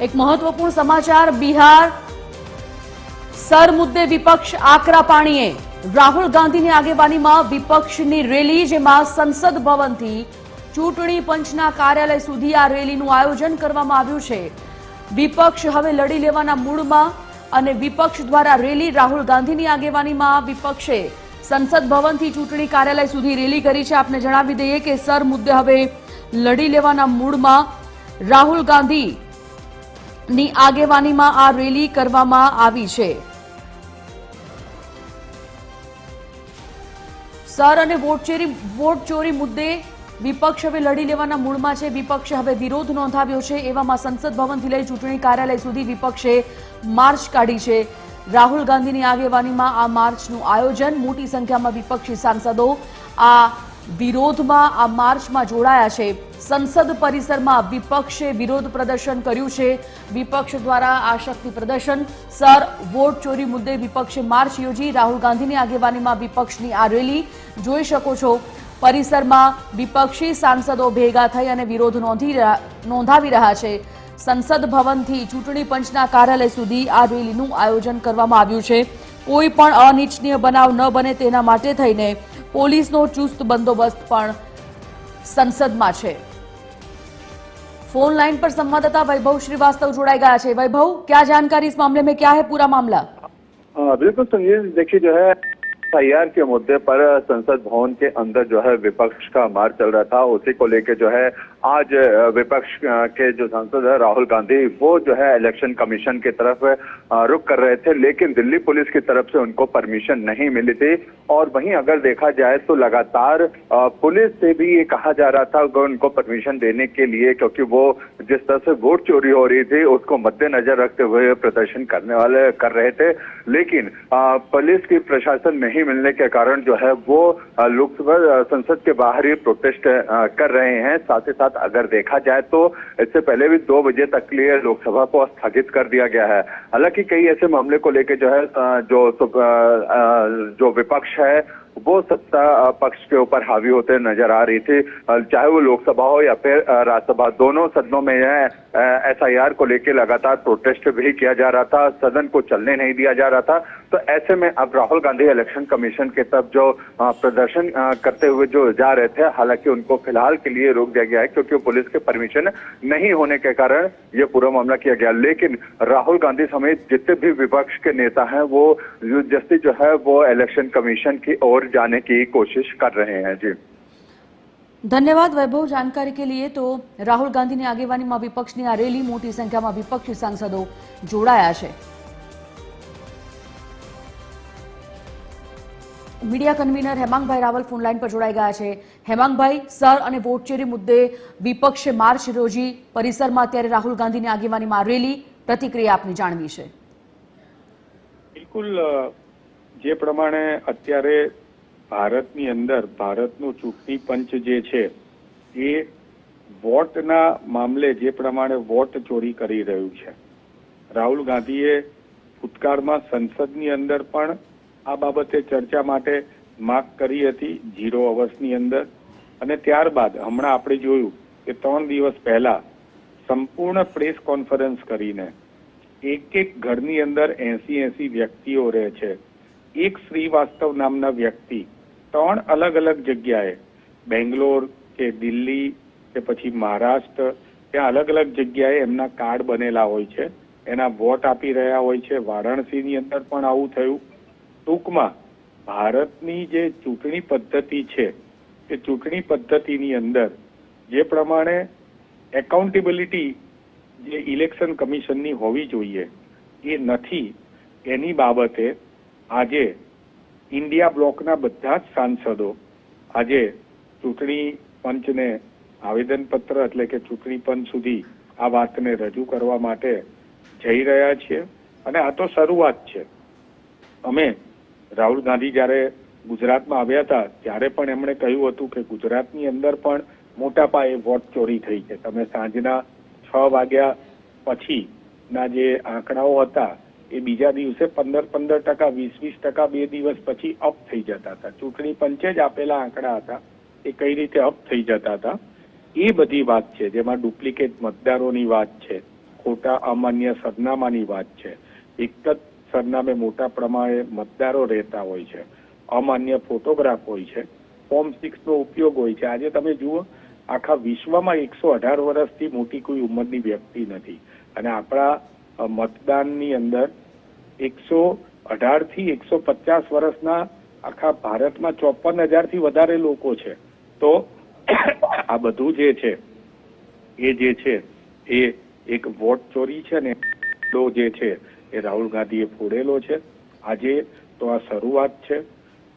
એક મહત્વપૂર્ણ સમાચાર બિહાર સર મુદ્દે વિપક્ષ આકરા પાણીએ રાહુલ ગાંધીની આગેવાનીમાં વિપક્ષની રેલી જેમાં સંસદ ભવનથી ચૂંટણી પંચના કાર્યાલય સુધી આ રેલીનું આયોજન કરવામાં આવ્યું છે। વિપક્ષ હવે લડી લેવાના મૂડમાં અને વિપક્ષ દ્વારા રેલી રાહુલ ગાંધીની આગેવાનીમાં વિપક્ષે સંસદ ભવનથી ચૂંટણી કાર્યાલય સુધી રેલી કરી છે। આપને જણાવી દઈએ કે સર મુદ્દે હવે લડી લેવાના મૂડમાં રાહુલ ગાંધીની આગેવાનીમાં આ રેલી કરવામાં આવી છે। સર અને વોટ ચોરી મુદ્દે વિપક્ષ હવે લડી લેવાના મૂડમાં છે। વિપક્ષે હવે વિરોધ નોંધાવ્યો છે। એવામાં સંસદ ભવનથી લઈ ચૂંટણી કાર્યાલય સુધી વિપક્ષે માર્ચ કાઢી છે। રાહુલ ગાંધીની આગેવાનીમાં આ માર્ચનું આયોજન, મોટી સંખ્યામાં વિપક્ષી સાંસદો આ વિરોધમાં આ માર્ચમાં જોડાયા છે। સંસદ પરિસરમાં વિપક્ષે વિરોધ પ્રદર્શન કર્યું છે। વિપક્ષ દ્વારા આ શક્તિ પ્રદર્શન સર વોટ ચોરી મુદ્દે વિપક્ષે માર્ચ યોજી। રાહુલ ગાંધીની આગેવાનીમાં વિપક્ષની આ રેલી જોઈ શકો છો। પરિસરમાં વિપક્ષી સાંસદો ભેગા થઈ અને વિરોધ નોંધાવી રહ્યા છે। સંસદ ભવનથી ચૂંટણી પંચના કાર્યાલય સુધી આ રેલીનું આયોજન કરવામાં આવ્યું છે। કોઈ પણ અનિચ્છનીય બનાવ ન બને તેના માટે થઈને પોલીસનો ચુસ્ત બંદોબસ્ત પણ સંસદમાં છે। फोन लाइन पर संवाददाता वैभव श्रीवास्तव जोड़ाए गया है। वैभव, क्या जानकारी इस मामले में, क्या है पूरा मामला? बिल्कुल संजीव, देखिए जो है एफआईआर के मुद्दे पर संसद भवन के अंदर जो है विपक्ष का मार्च चल रहा था। उसी को लेकर जो है आज विपक्ष के जो सांसद है राहुल गांधी वो जो है इलेक्शन कमीशन की तरफ रुख कर रहे थे, लेकिन दिल्ली पुलिस की तरफ से उनको परमिशन नहीं मिली थी। और वहीं अगर देखा जाए तो लगातार पुलिस से भी ये कहा जा रहा था कि उनको परमिशन देने के लिए, क्योंकि वो जिस तरह से वोट चोरी हो रही थी उसको मद्देनजर रखते हुए प्रदर्शन करने वाले कर रहे थे, लेकिन पुलिस की प्रशासन नहीं मिलने के कारण जो है वो लोकसभा संसद के बाहर ही प्रोटेस्ट कर रहे हैं। साथ ही साथ अगर देखा जाए तो इससे पहले भी 2 बजे तक के लिए लोकसभा को स्थगित कर दिया गया है। हालांकि कई ऐसे मामले को लेकर जो है जो विपक्ष है वो सत्ता पक्ष के ऊपर हावी होते नजर आ रही थी, चाहे वो लोकसभा हो या फिर राज्यसभा। दोनों सदनों में एसआईआर को लेकर लगातार प्रोटेस्ट भी किया जा रहा था, सदन को चलने नहीं दिया जा रहा था। तो ऐसे में अब राहुल गांधी इलेक्शन कमीशन के तरफ जो प्रदर्शन करते हुए जो जा रहे थे, हालांकि उनको फिलहाल के लिए रोक दिया गया है क्योंकि पुलिस के परमिशन नहीं होने के कारण ये पूरा मामला किया गया। लेकिन राहुल गांधी समेत जितने भी विपक्ष के नेता हैं वो जस्टिस जो है वो इलेक्शन कमीशन की ओर जाने की कोशिश कर रहे हैं। जी धन्यवाद वैभव जानकारी के लिए। तो राहुल गांधी ने आगेवानी में विपक्ष की आ रेली, मोटी संख्या में विपक्षी सांसदों जोड़ाया है। मीडिया कन्वीनर हेमांग भाई रावल फोन लाइन पर जोड़ाई गया है। हेमांग भाई, सर और वोट चोरी मुद्दे विपक्षे मार्च योजी, परिसर में अत्यारे राहुल गांधी ने आगेवानी में रेली, प्रतिक्रिया आपने जाणवी छे? बिल्कुल जे प्रमाणे अत्यारे भारतनी अंदर भारतनो चूंटणी पंच जे छे ए वोटना मामले जे प्रमाणे वोट चोरी करी रह्यु छे। राहुल गांधीए भूतकाळमां संसदनी अंदर पण आ बाबते चर्चा माटे माग करी हती 0 अवर्सनी अंदर, अने त्यारबाद हमणां आपणे जोयुं के 3 दिवस पहेला संपूर्ण प्रेस कॉन्फरन्स करीने एक घरनी अंदर 80 व्यक्तिओ रहे छे। एक श्रीवास्तव नामना व्यक्ति 3 अलग अलग जग्याए बेंगलोर के दिल्ही के पछी महाराष्ट्र त्या अलग अलग जग्याए एमना कार्ड बनेला होय छे, एना वोट आपी रह्या होय छे। वाराणसीनी अंदर पण आवुं थयुं। टूंकमां भारतनी जे चूंटणी पद्धति छे ए चूंटणी पद्धतिनी अंदर जे प्रमाणे एकाउंटेबिलिटी जे इलेक्शन कमीशननी होवी जोईए ए नथी, एनी बाबते आजे इंडिया ब्लॉकना बधा ज सांसदो आजे चूंटणी पंचने आवेदनपत्र एटले के चूंटणी पंच सुधी आ वातने रजू करवा माटे जई रह्या छे। अने आ तो शरूआत छे। अमे राहुल गांधी ज्यारे गुजरातमां आव्या हता त्यारे पण एमणे कह्युं हतुं के गुजरातनी अंदर पण मोटा पाये वोट चोरी थई छे। तमे सांजना 6 वाग्या पछीना जे आंकड़ाओ हता ए बीजा दिवसे 15% 20% 2 दिवस पछी अप थई जता था। चूंटणी पंचे ज आपेला आंकड़ा हता ए कई रीते अप थई जता था। ए बधी वात छे, जेमां डुप्लिकेट मतदारोनी वात छे, ખોટા અમાન્ય સરનામાની વાત છે, એક જ સરનામે મોટા પ્રમાણે મતદારો રહેતા હોય છે, અમાન્ય ફોટોગ્રાફ હોય છે, ફોર્મ 6 નો ઉપયોગ હોય છે. આજે તમે જુઓ, આખા વિશ્વમાં 118 વર્ષથી મોટી કોઈ ઉંમરની વ્યક્તિ નથી, અને આપણા મતદાનની અંદર 118 થી 150 વર્ષના આખા ભારતમાં 54,000 થી વધારે લોકો છે. તો આ બધું જે છે એ એક વોટ ચોરી છે ને જે છે એ રાહુલ ગાંધીએ ફોડેલો છે. આજે તો આ શરૂઆત છે.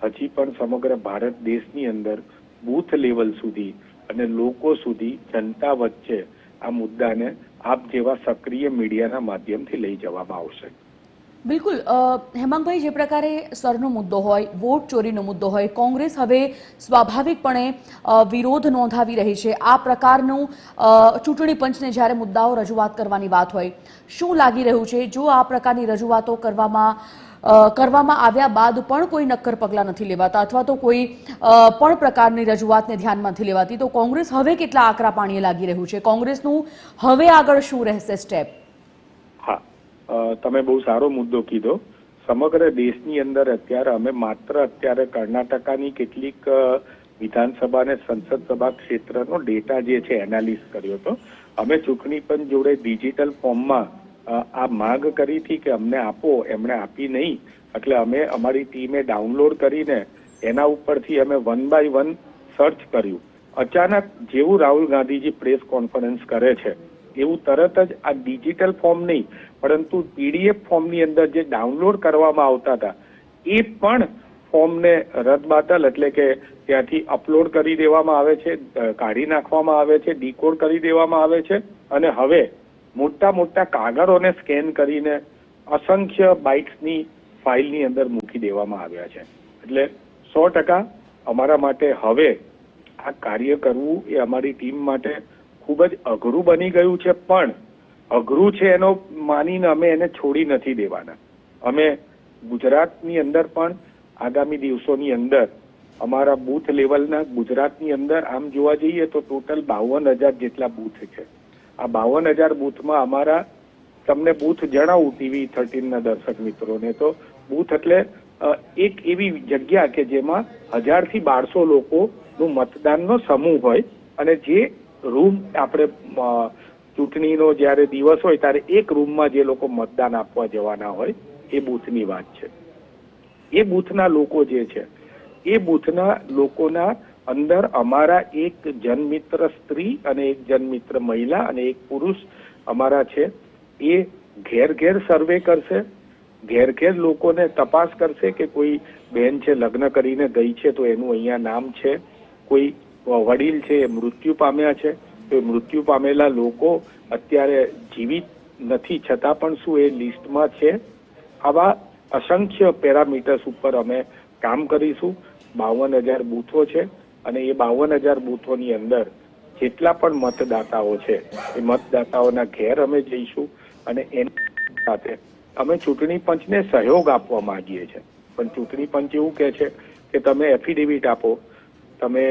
હજી પણ સમગ્ર ભારત દેશની અંદર બૂથ લેવલ સુધી અને લોકો સુધી, જનતા વચ્ચે આ મુદ્દાને આપ જેવા સક્રિય મીડિયાના માધ્યમથી લઈ જવામાં આવશે. બિલકુલ હેમાંગભાઈ, જે પ્રકારે સરનો મુદ્દો હોય, વોટ ચોરીનો મુદ્દો હોય, કોંગ્રેસ હવે સ્વાભાવિકપણે વિરોધ નોંધાવી રહી છે. આ પ્રકારનું ચૂંટણી પંચને જ્યારે મુદ્દાઓ રજૂઆત કરવાની વાત હોય, શું લાગી રહ્યું છે જો આ પ્રકારની રજૂઆતો કરવામાં આવ્યા બાદ પણ કોઈ નક્કર પગલાં નથી લેવાતા અથવા તો કોઈ પણ પ્રકારની રજૂઆતને ધ્યાનમાં નથી લેવાતી, તો કોંગ્રેસ હવે કેટલા આકરા પાણીએ લાગી રહ્યું છે? કોંગ્રેસનું હવે આગળ શું રહેશે સ્ટેપ? હા, તમે બહુ સારો મુદ્દો કીધો. સમગ્ર દેશની અંદર અમે અત્યારે કર્ણાટકાની કેટલીક વિધાનસભા અને સંસદ સભા ક્ષેત્રનો ડેટા જે છે એનાલિસ કર્યો હતો. અમે ચૂંટણી પંચ જોડે ડિજિટલ ફોર્મમાં આ માંગ કરી હતી કે અમને આપો, એમણે આપી નહીં, એટલે અમે અમારી ટીમે ડાઉનલોડ કરીને એના ઉપરથી અમે 1 by 1 સર્ચ કર્યું. અચાનક જેવું રાહુલ ગાંધીજી પ્રેસ કોન્ફરન્સ કરે છે એવું તરત જ આ ડિજિટલ ફોર્મ નહીં પરંતુ PDF ફોર્મની અંદર જે ડાઉનલોડ કરવામાં આવતા હતા એ પણ ફોર્મને રદબાતલ એટલે કે ત્યાંથી અપલોડ કરી દેવામાં આવે છે, કાઢી નાખવામાં આવે છે, ડીકોડ કરી દેવામાં આવે છે, અને હવે મોટા મોટા કાગળોને સ્કેન કરીને અસંખ્ય બાઇટ્સની ફાઇલની અંદર મૂકી દેવામાં આવ્યા છે. એટલે 100% અમારા માટે હવે આ કાર્ય કરવું એ અમારી ટીમ માટે ખૂબ જ અઘરું બની ગયું છે. પણ અઘરું છે એનો માનીને અમે એને છોડી નથી દેવાના. અમે ગુજરાતની અંદર પણ આગામી દિવસોની અંદર અમારા બૂથ લેવલના ગુજરાતની અંદર આમ જોવા જઈએ તો ટોટલ 52,000 જેટલા બૂથ છે. આ 52,000 બૂથમાં અમારા, તમને બૂથ જણાવું TV 13 ના દર્શક મિત્રોને, તો બૂથ એટલે એક એવી જગ્યા કે જેમાં 1000 થી 1200 લોકોનું મતદાનનો સમૂહ હોય, અને જે રૂમ આપણે ચૂંટણીનો જ્યારે દિવસ હોય ત્યારે એક રૂમમાં જે લોકો મતદાન આપવા જવાના હોય એ બૂથની વાત છે. એ બૂથના લોકો જે છે એ બૂથના લોકોના અંદર અમારા એક જનમિત્ર સ્ત્રી અને એક જનમિત્ર મહિલા અને એક પુરુષ અમારા છે. એ ઘેર ઘેર સર્વે કરશે, ઘેર ઘેર લોકોને તપાસ કરશે કે કોઈ બહેન છે લગ્ન કરીને ગઈ છે તો એનું અહીંયા નામ છે, કોઈ વડીલ છે એ મૃત્યુ પામ્યા છે તો મૃત્યુ પામેલા લોકો અત્યારે જીવિત નથી છતાં પણ શું એ લિસ્ટમાં છે. આવા અસંખ્ય પેરામીટર્સ ઉપર અમે કામ કરીશું. 52,000 બૂથો છે અને એ 52,000 બૂથોની અંદર જેટલા પણ મતદાતાઓ છે એ મતદાતાઓના ઘેર અમે જઈશું અને એની સાથે અમે ચૂંટણી પંચને સહયોગ આપવા માંગીએ છીએ. પણ ચૂંટણી પંચ એવું કહે છે કે તમે એફિડેવિટ આપો, તમે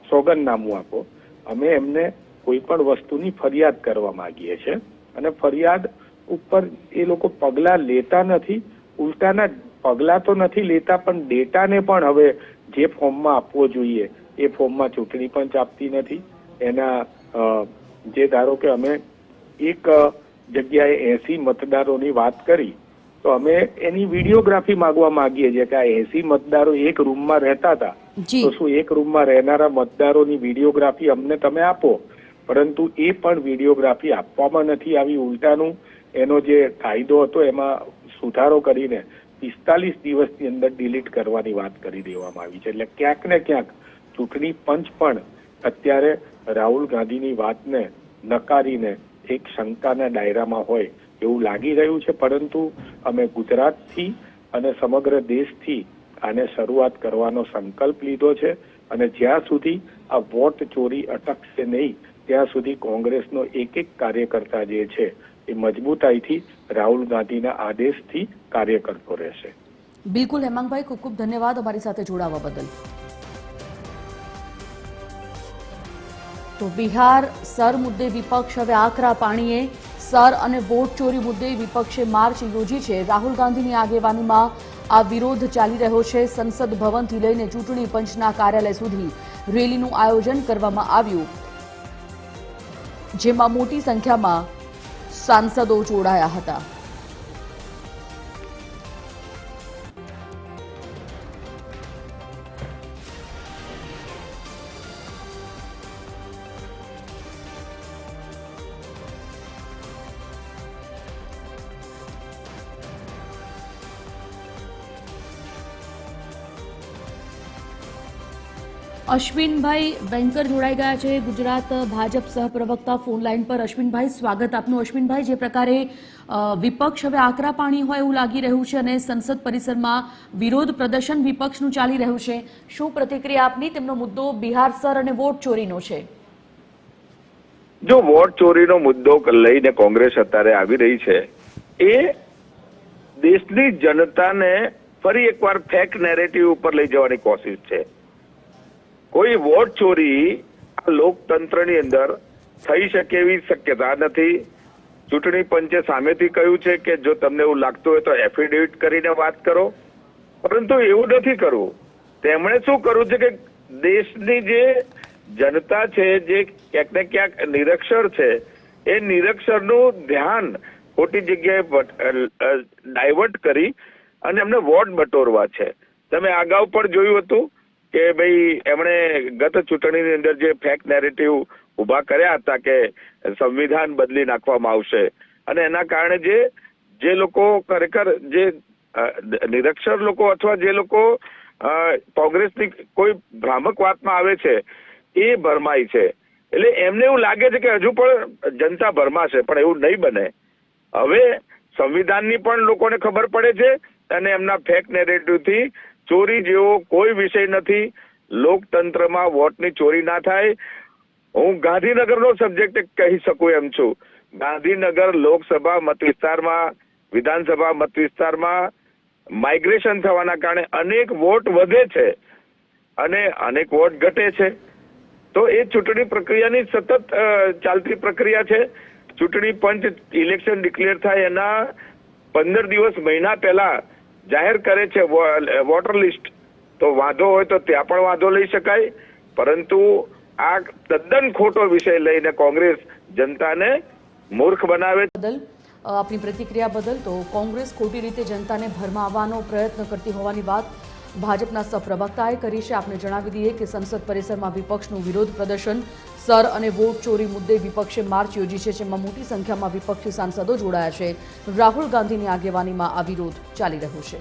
સોગંદનામું આપો. અમે એમને કોઈ પણ વસ્તુની ફરિયાદ કરવા માંગીએ છીએ અને ફરિયાદ ઉપર એ લોકો પગલાં લેતા નથી. ઉલટાના પગલાં તો નથી લેતા પણ ડેટાને પણ હવે જે ફોર્મમાં આપવો જોઈએ એ ફોર્મમાં ચૂંટણી પંચ આપતી નથી. એના જે ધારો કે અમે એક જગ્યાએ 80 મતદારોની વાત કરી તો અમે એની વિડીયોગ્રાફી માંગવા માંગીએ છીએ કે આ 80 મતદારો એક રૂમમાં રહેતા હતા તો શું એક રૂમમાં રહેનારા મતદારોની વિડીયોગ્રાફી અમને તમે આપો. પરંતુ એ પણ વિડીયોગ્રાફી આપવામાં નથી આવી. ઉલટાનું એનો જે કાયદો હતો એમાં સુધારો કરીને 45 દિવસની અંદર ડિલીટ કરવાની વાત કરી દેવામાં આવી છે. એટલે ક્યાંક ને ક્યાંક ચૂંટણી પંચ પણ અત્યારે રાહુલ ગાંધીની વાતને નકારીને એક શંકાના દાયરામાં હોય એવું લાગી રહ્યું છે. પરંતુ અમે ગુજરાતથી અને સમગ્ર દેશથી આને શરૂઆત કરવાનો સંકલ્પ લીધો છે અને જ્યાં સુધી આ વોટ ચોરી અટકશે નહીં ત્યાં સુધી કોંગ્રેસનો એક એક કાર્યકર્તા જે છે એ મજબૂતાઈથી રાહુલ ગાંધીના આદેશથી કાર્ય કરતો રહેશે. બિલકુલ હેમાંગભાઈ, ખૂબ ખૂબ ધન્યવાદ અમારી સાથે જોડાવા બદલ. તો બિહાર સર મુદ્દે વિપક્ષ હવે આકરા પાણીએ. સર અને વોટ ચોરી મુદ્દે વિપક્ષે માર્ચ યોજી છે. રાહુલ ગાંધીની આગેવાનીમાં આ વિરોધ ચાલી રહ્યો છે. સંસદ ભવનથી લઈને ચૂંટણી પંચના કાર્યાલય સુધી રેલીનું આયોજન કરવામાં આવ્યું, જેમાં મોટી સંખ્યામાં સાંસદો જોડાયા હતા. અશ્વિનભાઈ વેંકર જોડાઈ ગયા છે, ગુજરાત ભાજપ સહપ્રવક્તા ફોન લાઈન પર. અશ્વિનભાઈ, સ્વાગત આપનું. અશ્વિનભાઈ, જે પ્રકારે વિપક્ષ હવે આકરા પાણી હોય એવું લાગી રહ્યું છે અને સંસદ પરિસરમાં વિરોધ પ્રદર્શન વિપક્ષનું ચાલી રહ્યું છે, શું પ્રતિક્રિયા આપની? તેમનો મુદ્દો બિહાર સર અને વોટ ચોરીનો છે. જો વોટ ચોરીનો મુદ્દો લઈને કોંગ્રેસ અત્યારે આવી રહી છે, એ દેશની જનતાને ફરી એકવાર ફેક નેરેટિવ ઉપર લઈ જવાની કોશિશ છે. કોઈ વોટ ચોરી આ લોકતંત્રની અંદર થઈ શકે એવી શક્યતા નથી. ચૂંટણી પંચે સામેથી કહ્યું છે કે જો તમને એવું લાગતું હોય તો એફિડેવિટ કરીને વાત કરો, પરંતુ એવું નથી કરવું. તેમણે શું કરવું છે કે દેશની જે જનતા છે, જે ક્યાંક ને ક્યાંક નિરક્ષર છે, એ નિરક્ષરનું ધ્યાન ખોટી જગ્યાએ ડાયવર્ટ કરી અને એમને વોટ બટોરવા છે. તમે અગાઉ પણ જોયું હતું કે ભાઈ એમણે ગત ચૂંટણીની અંદર જે ફેક નેરેટિવ ઉભા કર્યા હતા કે સંવિધાન બદલી નાખવામાં આવશે, અને એના કારણે જે લોકો ખરેખર જે નિરક્ષર લોકો અથવા જે લોકો કોંગ્રેસની કોઈ ભ્રામક વાતમાં આવે છે એ ભરમાય છે. એટલે એમને એવું લાગે છે કે હજુ પણ જનતા ભરમાશે, પણ એવું નહીં બને. હવે સંવિધાનની પણ લોકોને ખબર પડે છે અને એમના ફેક નેરેટિવથી ચોરી જેવો કોઈ વિષય નથી. લોકતંત્રમાં વોટની ચોરી ના થાય. હું ગાંધીનગરનો સબ્જેક્ટ કહી શકું એમ છું. ગાંધીનગર લોકસભા મત વિસ્તારમાં, વિધાનસભા મત વિસ્તારમાં માઇગ્રેશન થવાના કારણે અનેક વોટ વધે છે અને અનેક વોટ ઘટે છે. તો એ ચૂંટણી પ્રક્રિયાની સતત ચાલતી પ્રક્રિયા છે. ચૂંટણી પંચ ઇલેક્શન ડિક્લેર થાય એના 15 દિવસ મહિના પહેલા જાહેર કરે છે વોટર લિસ્ટ. તો વાંધો હોય તો ત્યાં પણ વાંધો લઈ શકાય, પરંતુ આ તદ્દન ખોટો વિષય લઈને કોંગ્રેસ જનતાને મૂર્ખ બનાવે. આપની પ્રતિક્રિયા બદલ. તો કોંગ્રેસ ખોટી રીતે જનતાને ભરમાવવાનો પ્રયત્ન કરતી હોવાની વાત ભાજપના સહપ્રવક્તાએ કરી છે. આપને જણાવી દઈએ કે સંસદ પરિસરમાં વિપક્ષનું વિરોધ પ્રદર્શન. સર અને વોટ ચોરી મુદ્દે વિપક્ષે માર્ચ યોજી છે, જેમાં મોટી સંખ્યામાં વિપક્ષી સાંસદો જોડાયા છે. રાહુલ ગાંધીની આગેવાનીમાં આ વિરોધ ચાલી રહ્યો છે.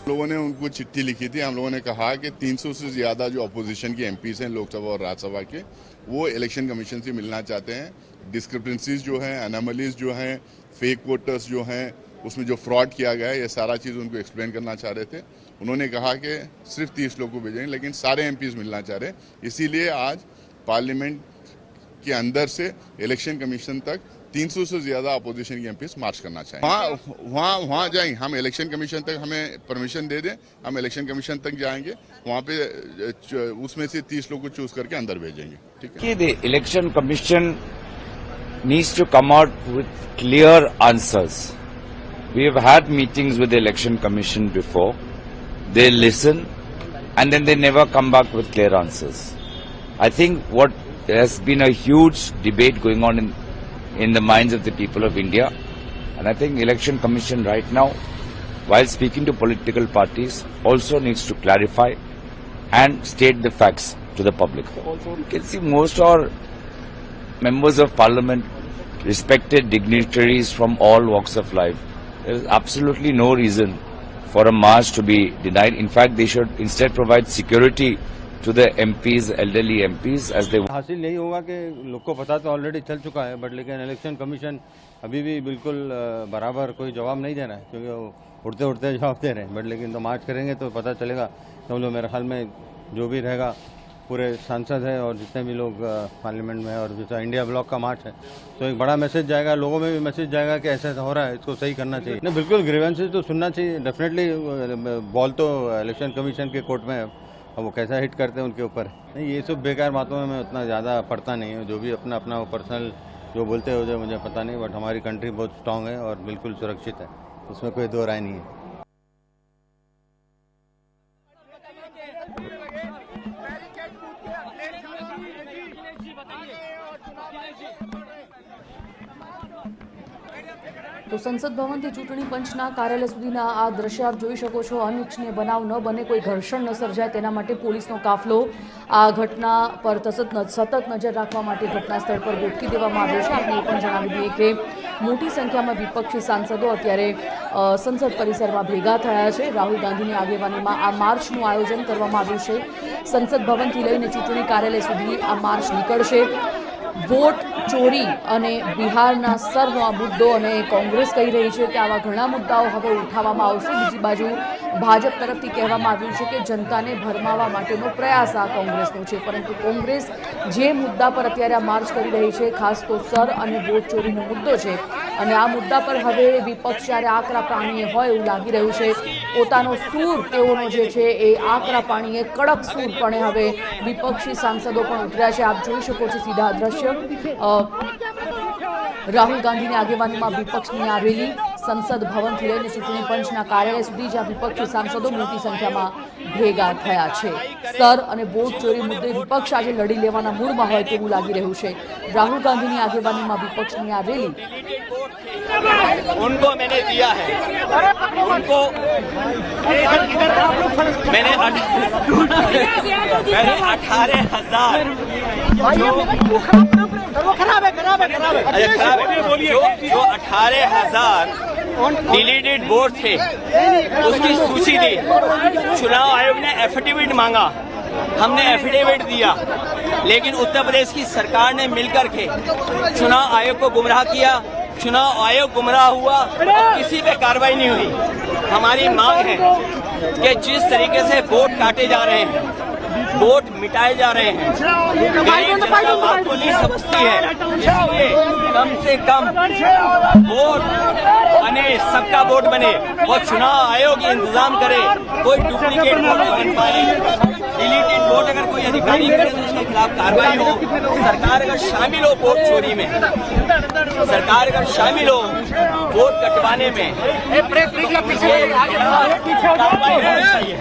लोगों ने उनको चिट्ठी लिखी थी. हम लोगों ने कहा कि 300 से ज़्यादा जो अपोजिशन के एमपीज हैं लोकसभा और राज्यसभा के, वो इलेक्शन कमीशन से मिलना चाहते हैं. डिस्क्रिपेंसीज जो हैं, एनोमलीज जो हैं, फेक वोटर्स जो हैं, उसमें जो फ्रॉड किया गया है, ये सारा चीज़ उनको एक्सप्लेन करना चाह रहे थे. उन्होंने कहा कि सिर्फ 30 लोग को भेजेंगे, लेकिन सारे एमपीज मिलना चाह रहे हैं. इसीलिए आज पार्लियामेंट के अंदर से इलेक्शन कमीशन तक 300 से ज्यादा अपोजिशन के एमपीज मार्च करना चाहिए. वहाँ जाएंगे. हम इलेक्शन कमीशन तक हमें परमिशन दे दें, हम इलेक्शन कमीशन तक जाएंगे. वहाँ पे उसमें से 30 लोग को चूज करके अंदर भेजेंगे. ठीक है. The election commission needs to come out with clear answers. We have had meetings with the election commission before. They listen and then they never come back with clear answers. I think what there has been a huge debate going on in the minds of the people of India, and I think election commission right now, while speaking to political parties, also needs to clarify and state the facts to the public. You can see most are members of parliament, respected dignitaries from all walks of life. There is absolutely no reason for a march to be denied. In fact, they should instead provide security to the MPs, elderly MPs, as they हासिल यही होगा कि लोग को पता तो already चल चुका है, बट लेकिन इलेक्शन कमीशन अभी भी बिल्कुल बराबर कोई जवाब नहीं दे रहा है, क्योंकि वो उड़ते उड़ते जवाब दे रहे हैं. बट लेकिन तो मार्च करेंगे तो पता चलेगा. तो लोग मेरे ख्याल में जो भी रहेगा, पूरे सांसद है और जितने भी लोग पार्लियामेंट में, और जैसा इंडिया ब्लॉक का मार्च है, तो एक बड़ा मैसेज जाएगा, लोगों में भी मैसेज जाएगा कि ऐसा हो रहा है, इसको सही करना चाहिए. नहीं, बिल्कुल ग्रीवेंसेज तो सुनना चाहिए. डेफिनेटली बॉल तो इलेक्शन कमीशन के कोर्ट में है, अब वो कैसा हिट करते हैं उनके ऊपर नहीं, ये सब बेकार बातों में मैं उतना ज़्यादा पढ़ता नहीं हूँ। जो भी अपना अपना पर्सनल जो बोलते हो जो मुझे पता नहीं, बट हमारी कंट्री बहुत स्ट्रांग है और बिल्कुल सुरक्षित है, उसमें कोई दो राय नहीं है। તો સંસદ ભવનથી ચૂંટણી પંચના કાર્યાલય સુધીના આ દ્રશ્ય આપ જોઈ શકો છો। અનિચ્છનીય બનાવ ન બને, કોઈ ઘર્ષણ ન સર્જાય તેના માટે પોલીસનો કાફલો આ ઘટના પર સતત નજર રાખવા માટે ઘટના સ્થળ પર ગોઠવી દેવામાં આવ્યો છે। આપણે એ પણ જણાવી દઈએ કે મોટી સંખ્યામાં વિપક્ષી સાંસદો અત્યારે સંસદ પરિસરમાં ભેગા થયા છે। રાહુલ ગાંધીની આગેવાનીમાં આ માર્ચનું આયોજન કરવામાં આવ્યું છે। સંસદ ભવનથી લઈને ચૂંટણી કાર્યાલય સુધી આ માર્ચ નીકળશે। વોટ ચોરી અને બિહારના સરનો આ મુદ્દો અને કોંગ્રેસ કહી રહી છે કે આવા ઘણા મુદ્દાઓ હવે ઉઠાવવામાં આવશે। બીજી બાજુ ભાજપ તરફથી કહેવામાં આવ્યું છે કે જનતાને ભરમાવવા માટેનો પ્રયાસ આ કોંગ્રેસનો છે, પરંતુ કોંગ્રેસ જે મુદ્દા પર અત્યારે આ માર્ચ કરી રહી છે, ખાસ તો સર અને વોટ ચોરીનો મુદ્દો છે અને આ મુદ્દા પર હવે વિપક્ષ જ્યારે આકરા પાણીએ હોય એવું લાગી રહ્યું છે। પોતાનો સૂર તેઓનો જે છે એ આકરા પાણીએ કડક સૂરપણે હવે વિપક્ષી સાંસદો પણ ઉતર્યા છે। આપ જોઈ શકો છો સીધા દ્રશ્ય રાહુલ ગાંધીની આગેવાનીમાં વિપક્ષની આ રેલી સંસદ ભવનથી લઈને ચૂંટણી પંચના કાર્યાલય સુધી, જ્યાં વિપક્ષી સાંસદો મોટી સંખ્યામાં ભેગા થયા છે। સર અને વોટ ચોરી મુદ્દે વિપક્ષ આજે લડી લેવાના મૂડમાં હોય તેવું લાગી રહ્યું છે। રાહુલ ગાંધીની આગેવાનીમાં विपक्षની આ રેલી उनको मैंने दिया है, उनको मैंने 18,000 डिलीटेड वोट थे उसकी सूची दी। चुनाव आयोग ने एफिडेविट मांगा, हमने एफिडेविट दिया, लेकिन उत्तर प्रदेश की सरकार ने मिलकर के चुनाव आयोग को गुमराह किया। चुनाव आयोग गुमराह हुआ और किसी पे कार्रवाई नहीं हुई। हमारी मांग है कि जिस तरीके से वोट काटे जा रहे हैं, वोट मिटाए जा रहे हैं, गरीब जनता बात को नहीं समझती है, इसलिए कम से कम वोट बने, सबका वोट बने और चुनाव आयोग इंतजाम करे, कोई डुप्लीकेट वोट न बन पाए। डिलीटेड वोट अगर कोई अधिकारी करे तो उसके खिलाफ कार्रवाई हो। सरकार अगर शामिल हो वोट चोरी में, सरकार अगर शामिल हो वोट कटवाने में, कार्रवाई होनी चाहिए।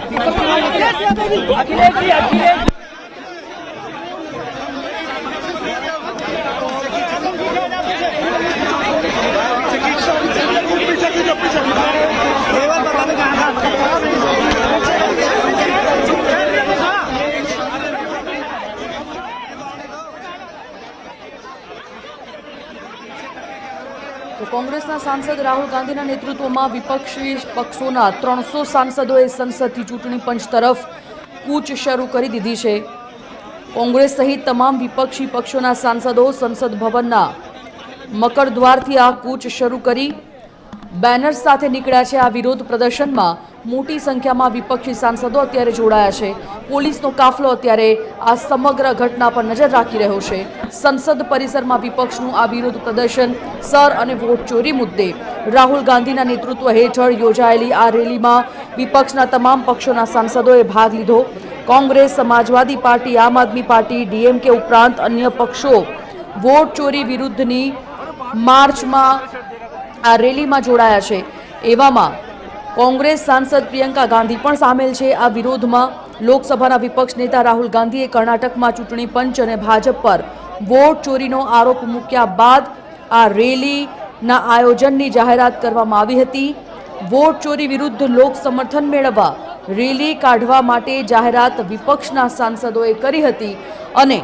તો કોંગ્રેસના સાંસદ રાહુલ ગાંધીના નેતૃત્વમાં વિપક્ષી પક્ષોના 300 સાંસદોએ સંસદથી ચૂંટણી પંચ તરફ કૂચ શરૂ કરી દીધી છે। કોંગ્રેસ સહિત તમામ વિપક્ષી પક્ષોના સાંસદો સંસદ ભવનના મકરદ્વારથી આ કૂચ શરૂ કરી બેનર્સ સાથે નીકળ્યા છે। આ વિરોધ પ્રદર્શનમાં મોટી સંખ્યામાં વિપક્ષી સાંસદો અત્યારે જોડાયા છે। પોલીસનો કાફલો અત્યારે આ સમગ્ર ઘટના પર નજર રાખી રહ્યો છે। સંસદ પરિસરમાં વિપક્ષનું આ વિરોધ પ્રદર્શન સર અને વોટ ચોરી મુદ્દે રાહુલ ગાંધીના નેતૃત્વ હેઠળ યોજાયેલી આ રેલીમાં વિપક્ષના તમામ પક્ષોના સાંસદોએ ભાગ લીધો। કોંગ્રેસ, સમાજવાદી પાર્ટી, આમ આદમી પાર્ટી, ડીએમકે ઉપરાંત અન્ય પક્ષો વોટ ચોરી વિરુદ્ધની માર્ચમાં આ રેલીમાં જોડાયા છે। એવામાં કોંગ્રેસ સાંસદ પ્રિયંકા ગાંધી પણ સામેલ છે। આ વિરોધમાં લોકસભાના વિપક્ષ નેતા રાહુલ ગાંધીએ કર્ણાટકમાં ચૂંટણી પંચ અને ભાજપ પર વોટ ચોરીનો આરોપ મૂક્યા બાદ આ રેલીના આયોજનની જાહેરાત કરવામાં આવી હતી। વોટ ચોરી વિરુદ્ધ લોક સમર્થન મેળવવા રેલી કાઢવા માટે જાહેરાત વિપક્ષના સાંસદોએ કરી હતી અને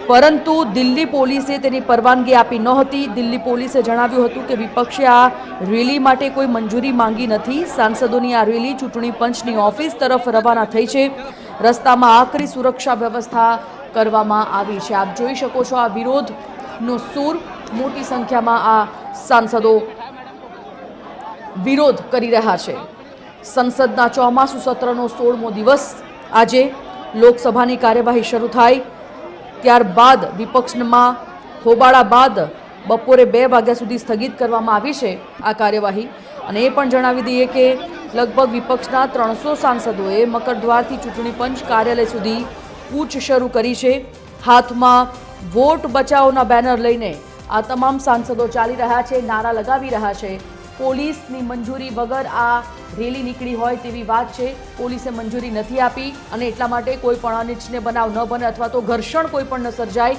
પરંતુ દિલ્હી પોલીસે તેની પરવાનગી આપી નહોતી। દિલ્હી પોલીસે જણાવ્યું હતું કે વિપક્ષે આ રેલી માટે કોઈ મંજૂરી માંગી નથી। સાંસદોની આ રેલી ચૂંટણી પંચની ઓફિસ તરફ રવાના થઈ છે। રસ્તામાં આકરી સુરક્ષા વ્યવસ્થા કરવામાં આવી છે। આપ જોઈ શકો છો આ વિરોધનો સૂર, મોટી સંખ્યામાં આ સાંસદો વિરોધ કરી રહ્યા છે। સંસદના ચોમાસુ સત્રનો 16મો દિવસ આજે લોકસભાની કાર્યવાહી શરૂ થાય ત્યારબાદ વિપક્ષમાં હોબાળા બાદ બપોરે 2 વાગ્યા સુધી સ્થગિત કરવામાં આવી છે આ કાર્યવાહી। અને એ પણ જણાવી દઈએ કે લગભગ વિપક્ષના 300 સાંસદોએ મકરદ્વારથી ચૂંટણી પંચ કાર્યાલય સુધી કૂચ શરૂ કરી છે. હાથમાં વોટ બચાવોના બેનર લઈને આ તમામ સાંસદો ચાલી રહ્યા છે, નારા લગાવી રહ્યા છે. પોલીસની મંજૂરી વગર આ રેલી નીકળી હોય તેવી વાત છે. પોલીસે મંજૂરી નથી આપી અને એટલા માટે કોઈ પણ અનિચ્છનીય બનાવ ન બને અથવા તો ઘર્ષણ કોઈ પણ ન સર્જાય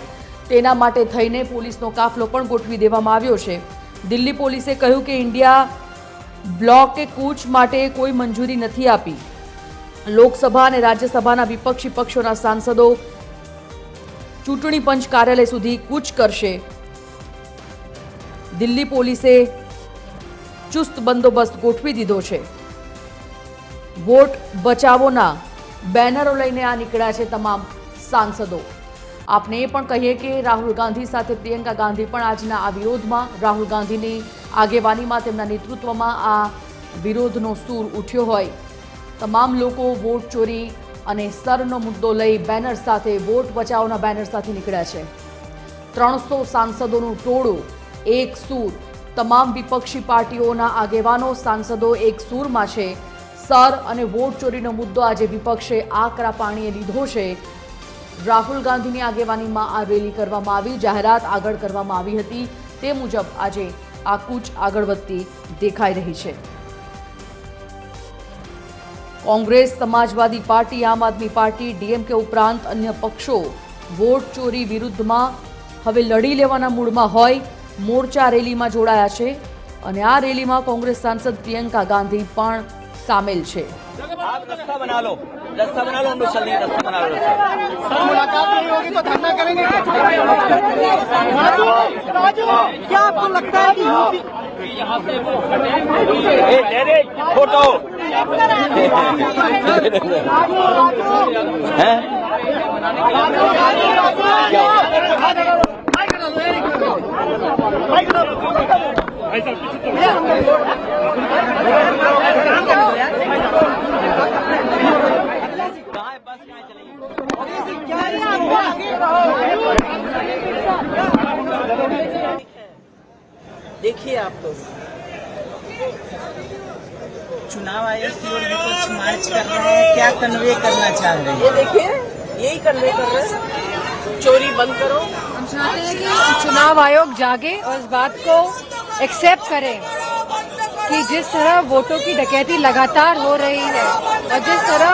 તેના માટે થઈને પોલીસનો કાફલો પણ ગોઠવી દેવામાં આવ્યો છે. દિલ્હી પોલીસે કહ્યું કે ઇન્ડિયા બ્લોકે કૂચ માટે કોઈ મંજૂરી નથી આપી. લોકસભા અને રાજ્યસભાના વિપક્ષી પક્ષોના સાંસદો ચૂંટણી પંચ કાર્યાલય સુધી કૂચ કરશે. દિલ્હી પોલીસે ચુસ્ત બંદોબસ્ત ગોઠવી દીધો છે. વોટ બચાવોના બેનરો લઈને આ નીકળ્યા છે તમામ સાંસદો. આપને એ પણ કહીએ કે રાહુલ ગાંધી સાથે પ્રિયંકા ગાંધી પણ આજના આ વિરોધમાં, રાહુલ ગાંધીની આગેવાનીમાં, તેમના નેતૃત્વમાં આ વિરોધનો સૂર ઉઠ્યો હોય. તમામ લોકો વોટ ચોરી અને સરનો મુદ્દો લઈ બેનર સાથે, વોટ બચાવોના બેનર સાથે નીકળ્યા છે. 300 સાંસદોનું ટોળું એક સૂર, તમામ વિપક્ષી પાર્ટીઓના આગેવાનો, સાંસદો એક સૂરમાં છે. સર અને વોટ ચોરીનો મુદ્દો આજે વિપક્ષે આકરા પાણીએ લીધો છે. રાહુલ ગાંધીની આગેવાનીમાં આ રેલી કરવામાં આવી, જાહેરાત આગળ કરવામાં આવી હતી. તે મુજબ આજે આ કૂચ આગળ વધતી દેખાઈ રહી છે. કોંગ્રેસ, સમાજવાદી પાર્ટી, આમ આદમી પાર્ટી, ડીએમકે ઉપરાંત અન્ય પક્ષો વોટ ચોરી વિરુદ્ધમાં હવે લડી લેવાના મૂડમાં હોય મોરચા રેલીમાં જોડાયા છે અને આ રેલીમાં કોંગ્રેસ સાંસદ પ્રિયંકા ગાંધી પણ સામેલ છે. आप रास्ता बना लो, हम लोग चल रहे हैं, रास्ता बना लो. मुलाकात नहीं होगी तो धरना करेंगे क्या आपको लगता है कि यहाँ से फोटो देखिए आप लोग चुनाव आयोग की ओर विपक्ष मार्च कर रहे हैं, क्या कन्वे करना चाह रहे हैं? ये देखिए यही कन्वे कर रहे हैं, चोरी बंद करो. हम चाहते हैं कि चुनाव आयोग जागे और इस बात को एक्सेप्ट करे कि जिस तरह वोटों की डकैती लगातार हो रही है और जिस तरह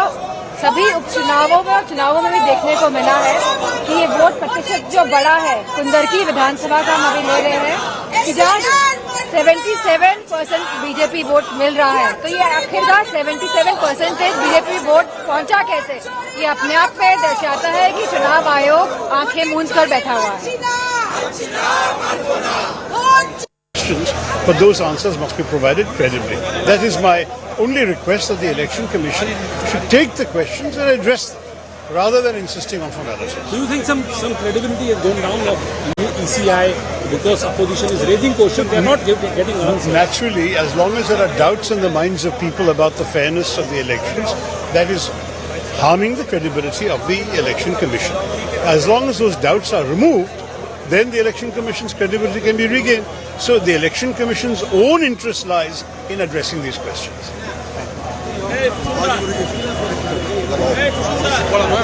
सभी उपचुनावों में और चुनावों में भी देखने को मिला है कि ये वोट प्रतिशत जो बड़ा है, कुंदरकी विधानसभा का हम अभी ले रहे हैं कि जहाँ 77% बीजेपी वोट मिल रहा है, तो ये आखिरकार 77% बीजेपी वोट पहुंचा कैसे, ये अपने आप में दर्शाता है कि चुनाव आयोग आंखें मूंद कर बैठा हुआ है. But those answers must be provided credibly. That is my only request, that the Election Commission should take the questions and address them, rather than insisting on formalities. Do you think some credibility has gone down of ECI because opposition is raising questions, they are not getting answers? Naturally, as long as there are doubts in the minds of people about the fairness of the elections, that is harming the credibility of the Election Commission. As long as those doubts are removed, then the Election Commission's credibility can be regained. So the Election Commission's own interest lies in addressing these questions.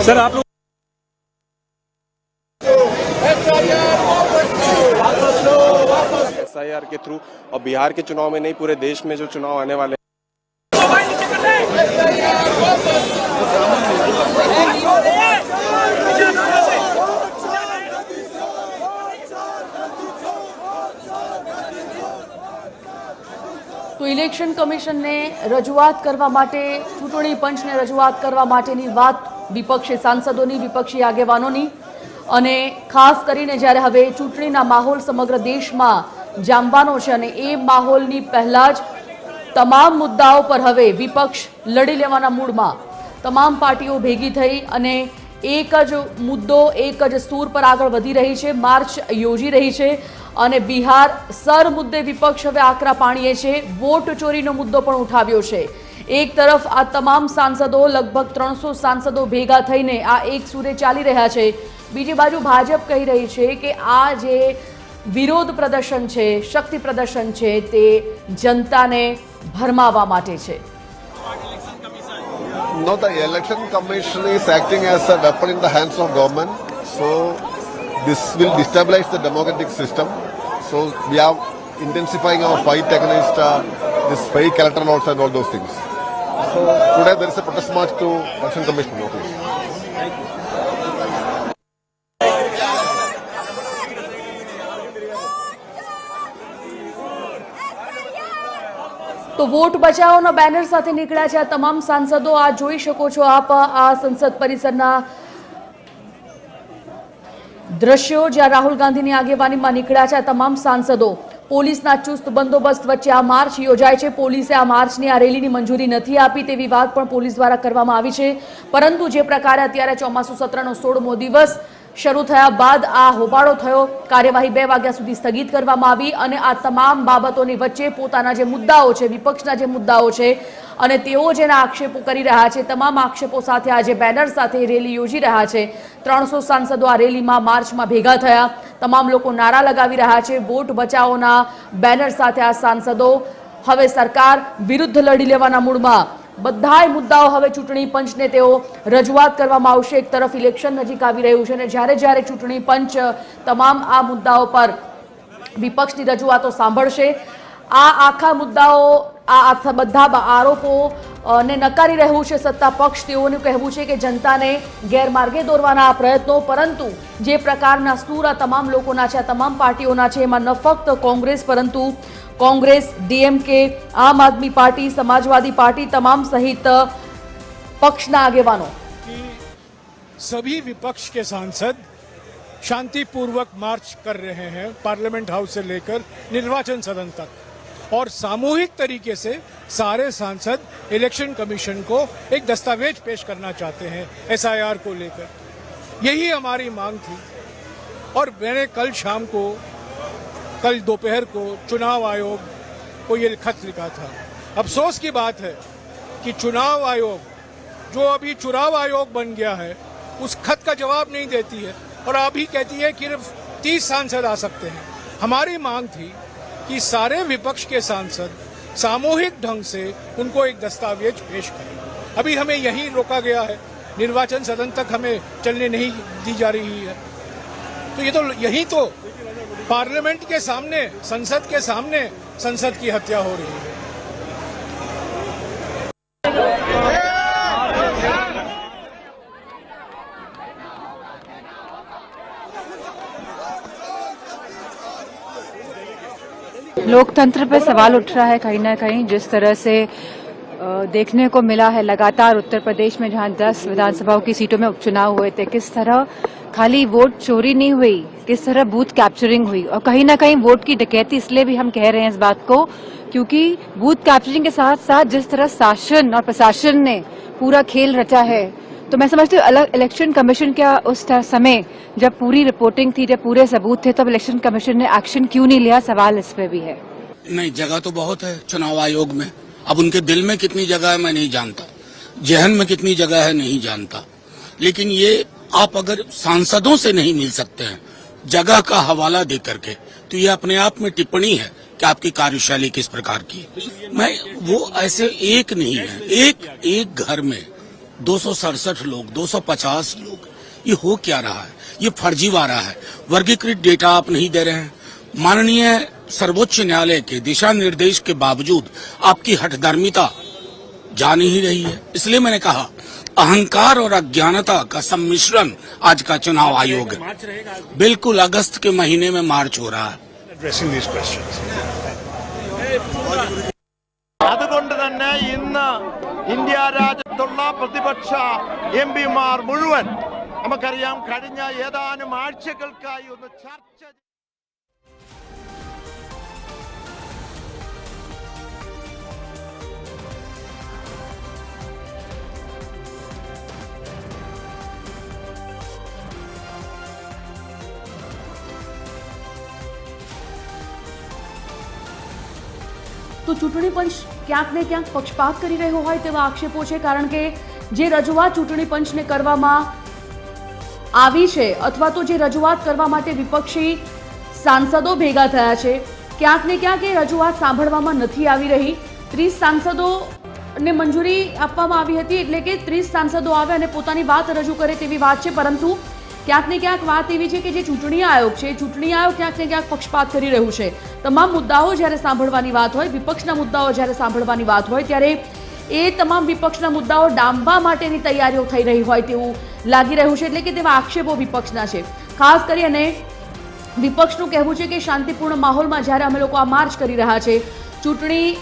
Sir, आप लोग SIR के through, और बिहार के चुनाव में नहीं, पूरे देश में जो चुनाव आने वाले તો ઇલેક્શન કમિશનને રજૂઆત કરવા માટે, ચૂંટણી પંચને રજૂઆત કરવા માટેની વાત વિપક્ષી સાંસદોની, વિપક્ષી આગેવાનોની, અને ખાસ કરીને જ્યારે હવે ચૂંટણીના માહોલ સમગ્ર દેશમાં જામવાનો છે અને એ માહોલની પહેલા જ તમામ મુદ્દાઓ પર હવે વિપક્ષ લડી લેવાના મૂડમાં તમામ પાર્ટીઓ ભેગી થઈ અને એક જ મુદ્દો, એક જ સૂર પર આગળ વધી રહી છે, માર્ચ યોજી રહી છે. અને બિહાર સર મુદ્દે વિપક્ષ હવે આકરા પાણીએ છે. વોટ ચોરીનો મુદ્દો પણ ઉઠાવ્યો છે. એક તરફ આ તમામ સાંસદો, લગભગ 300 સાંસદો ભેગા થઈને આ એક સૂરે ચાલી રહ્યા છે. બીજી બાજુ ભાજપ કહી રહી છે કે આ જે વિરોધ પ્રદર્શન છે, શક્તિ પ્રદર્શન છે, તે જનતાને ભરમાવવા માટે છે. No, the election commission is acting as a weapon in the hands of government. So this will destabilize the democratic system. So we are intensifying our fight against this fake electoral votes and all those things. So today there is a protest march to election commission office. તો vote બચાવોના banner સાથે નીકળ્યા છે આ તમામ સાંસદો. આ જોઈ શકો છો આપ આ સંસદ પરિસરના દ્રશ્યો જ્યાં રાહુલ ગાંધીની આગેવાનીમાં નીકળ્યા છે આ તમામ સાંસદો. પોલીસના ચુસ્ત બંદોબસ્ત વચ્ચે આ માર્ચ યોજાય છે. પોલીસે આ માર્ચની આ રેલીની મંજૂરી નથી આપી તેવી વાત પણ પોલીસ દ્વારા કરવામાં આવી છે. પરંતુ જે પ્રકારે અત્યારે ચોમાસુ સત્રનો 16મો દિવસ શરૂ થયા બાદ આ હોબાળો થયો, કાર્યવાહી 2 વાગ્યા સુધી સ્થગિત કરવામાં આવી અને આ તમામ બાબતોની વચ્ચે પોતાના જે મુદ્દાઓ છે, વિપક્ષના જે મુદ્દાઓ છે અને તેઓ જેના આક્ષેપો કરી રહ્યા છે, તમામ આક્ષેપો સાથે આજે બેનર સાથે રેલી યોજી રહ્યા છે. 300 સાંસદો આ રેલીમાં માર્ચમાં ભેગા થયા. તમામ લોકો નારા લગાવી રહ્યા છે. વોટ બચાવોના બેનર સાથે આ સાંસદો હવે સરકાર વિરુદ્ધ લડી લેવાના મૂડમાં. બધાય મુદ્દાઓ હવે ચૂંટણી પંચને તેઓ રજૂઆત કરવામાં આવશે. એક તરફ ઇલેક્શન નજીક આવી રહ્યું છે અને જ્યારે જ્યારે ચૂંટણી પંચ તમામ આ મુદ્દાઓ પર વિપક્ષની રજૂઆતો સાંભળશે, આ આખા મુદ્દાઓ આ બધા આરોપો ને નકારી રહ્યું છે સત્તા પક્ષ. તેઓનું કહેવું છે કે જનતાને ગેરમાર્ગે દોરવાના આ પ્રયત્નો, પરંતુ જે પ્રકારના સૂર આ તમામ લોકોના છે, આ તમામ પાર્ટીઓના છે, એમાં ન ફક્ત કોંગ્રેસ પરંતુ कांग्रेस, डीएमके, आम आदमी पार्टी, समाजवादी पार्टी तमाम सहित पक्षना आगेवानों सभी विपक्ष के सांसद शांतिपूर्वक मार्च कर रहे हैं पार्लियामेंट हाउस से लेकर निर्वाचन सदन तक, और सामूहिक तरीके से सारे सांसद इलेक्शन कमीशन को एक दस्तावेज पेश करना चाहते हैं एसआईआर को लेकर. यही हमारी मांग थी और मैंने कल दोपहर को चुनाव आयोग को ये खत लिखा था. अफसोस की बात है कि चुनाव आयोग जो अभी चुनाव आयोग बन गया है उस खत का जवाब नहीं देती है और अभी कहती है कि सिर्फ 30 सांसद आ सकते हैं. हमारी मांग थी कि सारे विपक्ष के सांसद सामूहिक ढंग से उनको एक दस्तावेज पेश करें. अभी हमें यहीं रोका गया है, निर्वाचन सदन तक हमें चलने नहीं दी जा रही है. तो ये तो यही तो पार्लियामेंट के सामने, संसद के सामने संसद की हत्या हो रही है. लोकतंत्र पे सवाल उठ रहा है कहीं ना कहीं. जिस तरह से देखने को मिला है लगातार उत्तर प्रदेश में, जहां 10 विधानसभाओं की सीटों में उपचुनाव हुए थे, किस तरह खाली वोट चोरी नहीं हुई, किस तरह बूथ कैप्चरिंग हुई. और कहीं ना कहीं वोट की डकैती इसलिए भी हम कह रहे हैं इस बात को क्योंकि बूथ कैप्चरिंग के साथ साथ जिस तरह शासन और प्रशासन ने पूरा खेल रचा है, तो मैं समझती हूँ अलग इलेक्शन कमीशन का उस समय जब पूरी रिपोर्टिंग थी, जब पूरे सबूत थे, तब इलेक्शन कमीशन ने एक्शन क्यों नहीं लिया, सवाल इस पे भी है. नहीं, जगह तो बहुत है चुनाव आयोग में. अब उनके दिल में कितनी जगह है मैं नहीं जानता, जहन में कितनी जगह है नहीं जानता, लेकिन ये आप अगर सांसदों से नहीं मिल सकते हैं जगह का हवाला दे करके, तो ये अपने आप में टिप्पणी है कि आपकी कार्यशैली किस प्रकार की है. मैं वो ऐसे एक नहीं है, एक घर में 267 लोग, 250 लोग, ये हो क्या रहा है? ये फर्जीवाड़ा है. वर्गीकृत डेटा आप नहीं दे रहे हैं. माननीय सर्वोच्च न्यायालय के दिशा निर्देश के बावजूद आपकी हठधर्मिता जा नहीं रही है. इसलिए मैंने कहा अहंकार और अज्ञानता का सम्मिश्रण आज का चुनाव आयोग है. बिल्कुल अगस्त के महीने में मार्च हो रहा है. അതുകൊണ്ട് തന്നെ ഇന്ന് ഇന്ത്യ രാജ്യത്തുള്ള പ്രതിപക്ഷ എംപിമാർ മുഴുവൻ നമുക്കറിയാം കഴിഞ്ഞ ഏതാനും ആഴ്ചകൾക്കായി ഒന്ന് ചർച്ച તો ચૂંટણી પંચ ક્યાંક ને ક્યાંક પક્ષપાત કરી રહ્યો હોય તેવા આક્ષેપો છે. કારણ કે જે રજૂઆત ચૂંટણી પંચને કરવામાં આવી છે અથવા તો જે રજૂઆત કરવા માટે વિપક્ષી સાંસદો ભેગા થયા છે, ક્યાંક ને ક્યાંક એ રજૂઆત સાંભળવામાં નથી આવી રહી. 30 સાંસદો ને મંજૂરી આપવામાં આવી હતી, એટલે કે 30 સાંસદો આવે અને પોતાની વાત રજૂ કરે તેવી વાત છે, પરંતુ ક્યાંક ને ક્યાંક વાત એવી છે કે જે ચૂંટણી આયોગ છે, ચૂંટણી આયોગ ક્યાંક ને ક્યાંક પક્ષપાત કરી રહ્યું છે. તમામ મુદ્દાઓ જ્યારે સાંભળવાની વાત હોય, વિપક્ષના મુદ્દાઓ જ્યારે સાંભળવાની વાત હોય, ત્યારે એ તમામ વિપક્ષના મુદ્દાઓ ડામવા માટેની તૈયારીઓ થઈ રહી હોય તેવું લાગી રહ્યું છે, એટલે કે તેવા આક્ષેપો વિપક્ષના છે. ખાસ કરીને વિપક્ષનું કહેવું છે કે શાંતિપૂર્ણ માહોલમાં જ્યારે અમે લોકો આ માર્ચ કરી રહ્યા છે, ચૂંટણી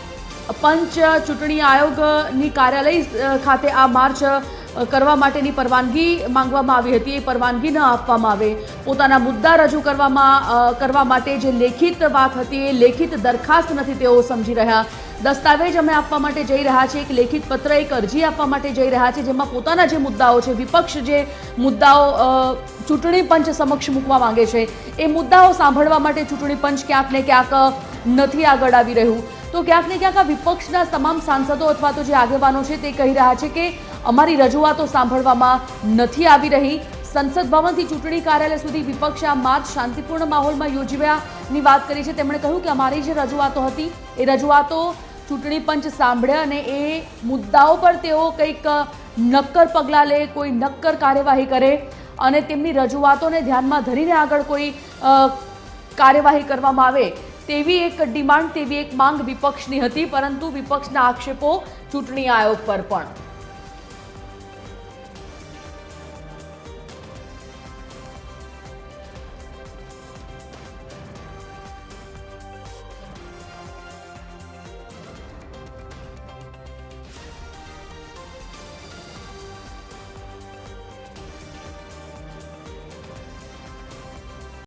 પંચ ચૂંટણી આયોગની કાર્યાલય ખાતે આ માર્ચ કરવા માટેની પરવાનગી માંગવામાં આવી હતી, એ પરવાનગી ન આપવામાં આવે, પોતાના મુદ્દા રજૂ કરવા માટે જે લેખિત વાત હતી એ લેખિત દરખાસ્ત નથી તેઓ સમજી રહ્યા. દસ્તાવેજ અમે આપવા માટે જઈ રહ્યા છીએ, એક લેખિત પત્ર, એક અરજી આપવા માટે જઈ રહ્યા છે, જેમાં પોતાના જે મુદ્દાઓ છે, વિપક્ષ જે મુદ્દાઓ ચૂંટણી પંચ સમક્ષ મૂકવા માંગે છે, એ મુદ્દાઓ સાંભળવા માટે ચૂંટણી પંચ ક્યાંક ને ક્યાંક નથી આગળ આવી રહ્યું. તો ક્યાંક ને ક્યાંક આ વિપક્ષના તમામ સાંસદો અથવા તો જે આગેવાનો છે તે કહી રહ્યા છે કે અમારી રજૂઆતો સાંભળવામાં નથી આવી રહી. સંસદ ભવનથી ચૂંટણી કાર્યાલય સુધી વિપક્ષે આ માર્ચ શાંતિપૂર્ણ માહોલમાં યોજવાની વાત કરી છે. તેમણે કહ્યું કે અમારી જે રજૂઆતો હતી એ રજૂઆતો ચૂંટણી પંચ સાંભળે અને એ મુદ્દાઓ પર તેઓ કંઈક નક્કર પગલાં લે, કોઈ નક્કર કાર્યવાહી કરે અને તેમની રજૂઆતોને ધ્યાનમાં ધરીને આગળ કોઈ કાર્યવાહી કરવામાં આવે તેવી એક ડિમાન્ડ, તેવી એક માંગ વિપક્ષની હતી, પરંતુ વિપક્ષના આક્ષેપો ચૂંટણી આયોગ પર પણ.